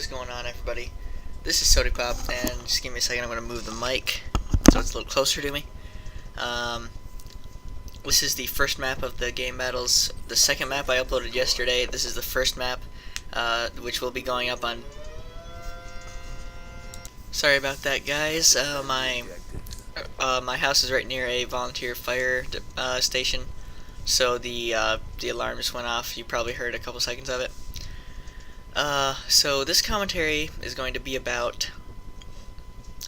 is going on, everybody? This is SodaClop, and just give me a second. I'm going to move the mic so it's a little closer to me. This is the first map of the game battles. The second map I uploaded yesterday. This is the first map, which will be going up on. Sorry about that, guys. My house is right near a volunteer fire station, so the alarm just went off. You probably heard a couple seconds of it. So this commentary is going to be about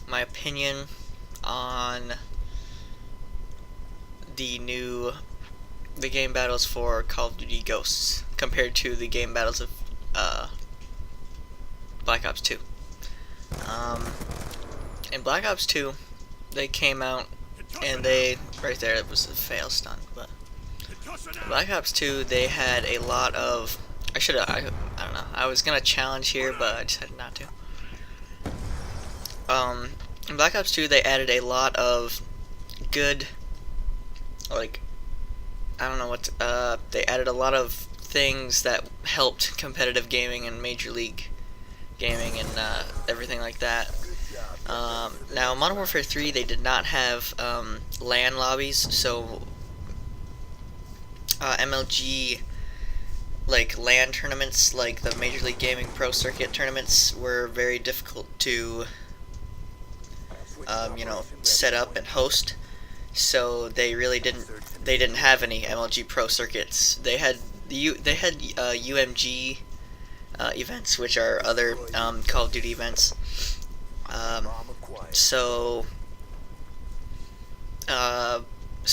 my opinion on the game battles for Call of Duty Ghosts compared to the game battles of Black Ops 2. In Black Ops 2, they came out and right there it was a fail stunt, but in Black Ops 2 they had a lot of I don't know. I was gonna challenge here, but I decided not to. In Black Ops 2, they added a lot of good, like, I don't know what. They added a lot of things that helped competitive gaming and Major League gaming and everything like that. Now, Modern Warfare 3, they did not have LAN lobbies, so MLG. Like LAN tournaments, like the Major League Gaming Pro Circuit tournaments, were very difficult to, set up and host. So they really didn't have any MLG Pro Circuits. They had UMG events, which are other Call of Duty events. So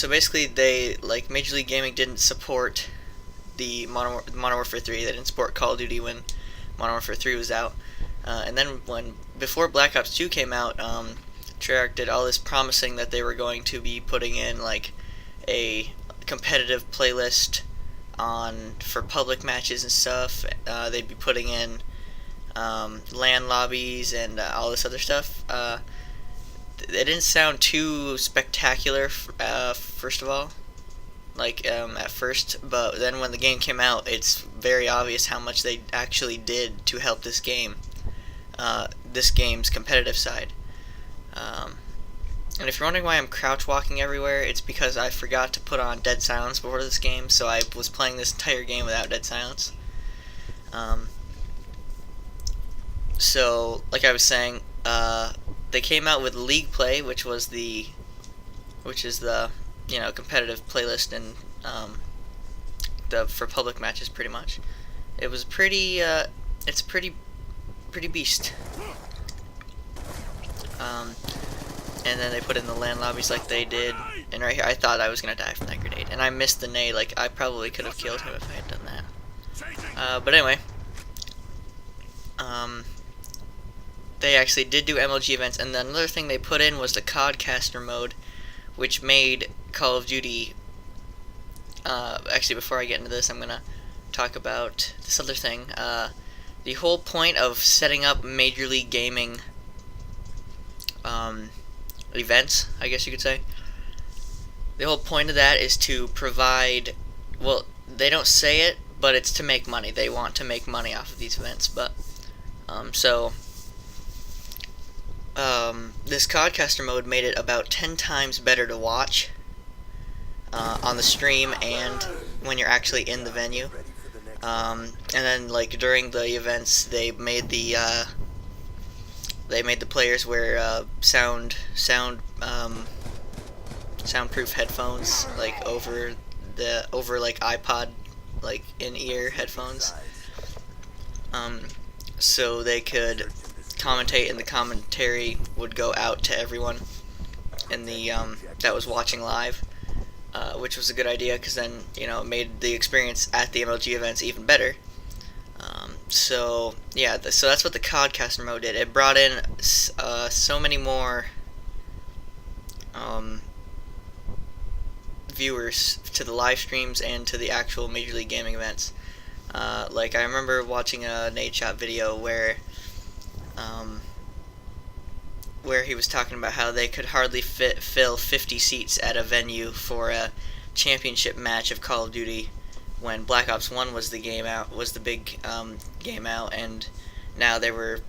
basically, Major League Gaming didn't support the Modern Warfare 3. They didn't support Call of Duty when Modern Warfare 3 was out. And then before Black Ops 2 came out, Treyarch did all this promising that they were going to be putting in like a competitive playlist for public matches and stuff. They'd be putting in LAN lobbies and all this other stuff. It didn't sound too spectacular, first of all. At first, but then when the game came out, it's very obvious how much they actually did to help this game's competitive side. And if you're wondering why I'm crouch walking everywhere, it's because I forgot to put on Dead Silence before this game, so I was playing this entire game without Dead Silence. So, like I was saying, they came out with League Play, which is the competitive playlist and for public matches, pretty much. It was it's pretty beast. And then they put in the LAN lobbies like they did, and right here I thought I was gonna die from that grenade, and I missed the nade. Like, I probably could have killed him if I had done that. But anyway, they actually did do MLG events, and then another thing they put in was the Codcaster mode, which made Call of Duty. Actually, before I get into this, I'm gonna talk about this other thing. The whole point of setting up Major League Gaming events, I guess you could say. The whole point of that is to provide. Well, they don't say it, but it's to make money. They want to make money off of these events, but this Codcaster mode made it about 10 times better to watch on the stream and when you're actually in the venue. And then, during the events, they made the players wear soundproof headphones, over iPod, in-ear headphones, so they could commentate, and the commentary would go out to everyone in the that was watching live, which was a good idea because then it made the experience at the MLG events even better. So that's what the Codcaster mode did. It brought in so many more viewers to the live streams and to the actual Major League Gaming events. I remember watching a Nadeshot video where he was talking about how they could hardly fill 50 seats at a venue for a championship match of Call of Duty when Black Ops 1 was the big game out, and now they were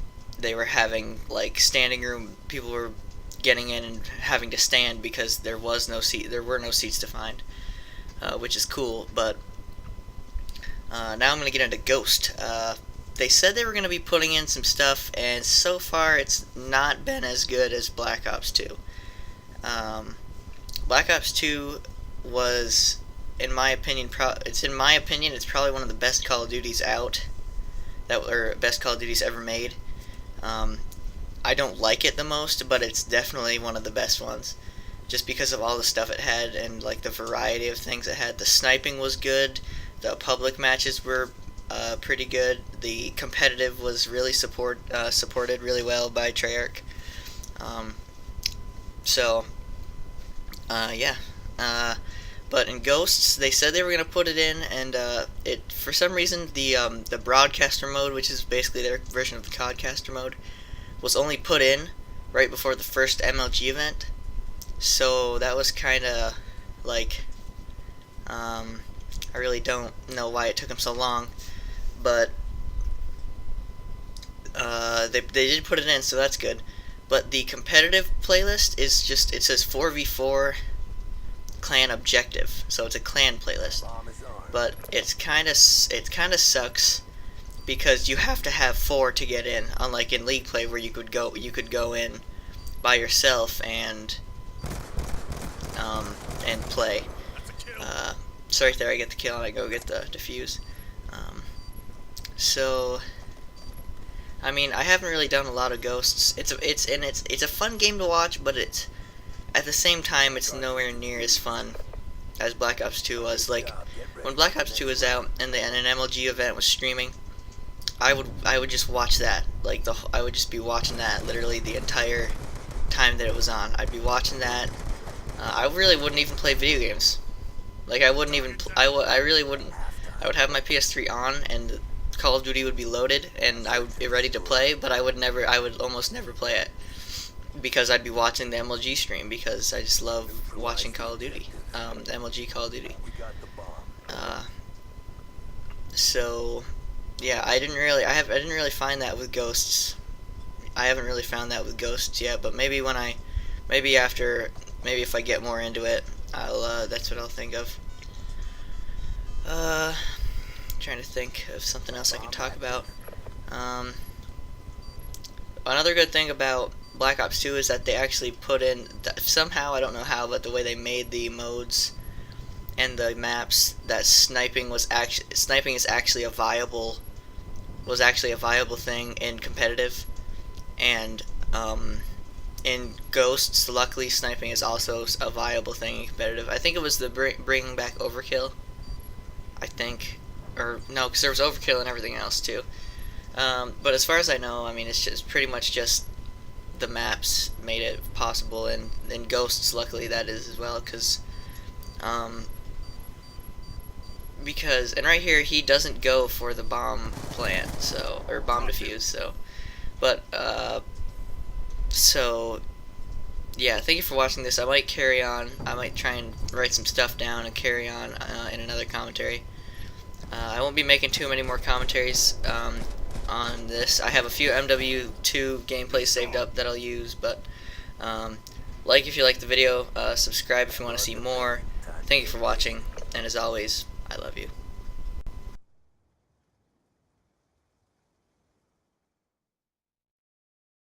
having like standing room. People were getting in and having to stand because there were no seats to find, which is cool. But now I'm gonna get into Ghost. They said they were gonna be putting in some stuff, and so far it's not been as good as Black Ops 2. Black Ops 2 was, in my opinion, it's probably one of the best Call of Duties out, or best Call of Duties ever made. I don't like it the most, but it's definitely one of the best ones, just because of all the stuff it had and like the variety of things it had. The sniping was good. The public matches were pretty good. The competitive was really supported really well by Treyarch. Yeah. But in Ghosts, they said they were going to put it in, and it for some reason the broadcaster mode, which is basically their version of the codcaster mode, was only put in right before the first MLG event. So that was kind of like, I really don't know why it took them so long, but they did put it in, so that's good. But the competitive playlist is just, it says 4v4 clan objective, so it's a clan playlist. But it kind of sucks because you have to have 4 to get in, unlike in League Play where you could go in by yourself and play. So right there I get the kill and I go get the defuse. So I mean, I haven't really done a lot of Ghosts. It's a fun game to watch, but it's at the same time it's nowhere near as fun as Black Ops 2 was. Like when Black Ops 2 was out and an MLG event was streaming, I would just watch that. Like I would just be watching that literally the entire time that it was on. I'd be watching that. I really wouldn't even play video games. Like I wouldn't even. I really wouldn't. I would have my PS3 on and Call of Duty would be loaded and I would be ready to play, but I would almost never play it because I'd be watching the MLG stream because I just love watching Call of Duty, the MLG Call of Duty. So yeah, I didn't really find that with Ghosts. I haven't really found that with Ghosts yet, but maybe if I get more into it, that's what I'll think of. Trying to think of something else I can talk about. Another good thing about Black Ops 2 is that they actually put in, somehow, I don't know how, but the way they made the modes and the maps, that sniping is actually a viable thing in competitive, and in Ghosts, luckily sniping is also a viable thing in competitive. I think it was the bringing back Overkill, I think. Or no, because there was Overkill and everything else too. But as far as I know, I mean, it's just pretty much just the maps made it possible, and in Ghosts, luckily that is as well, because and right here he doesn't go for the bomb plant, so, or bomb defuse, so, but so yeah, thank you for watching this. I might carry on. I might try and write some stuff down and carry on in another commentary. I won't be making too many more commentaries on this. I have a few MW2 gameplays saved up that I'll use, but like if you like the video, subscribe if you want to see more. Thank you for watching, and as always, I love you.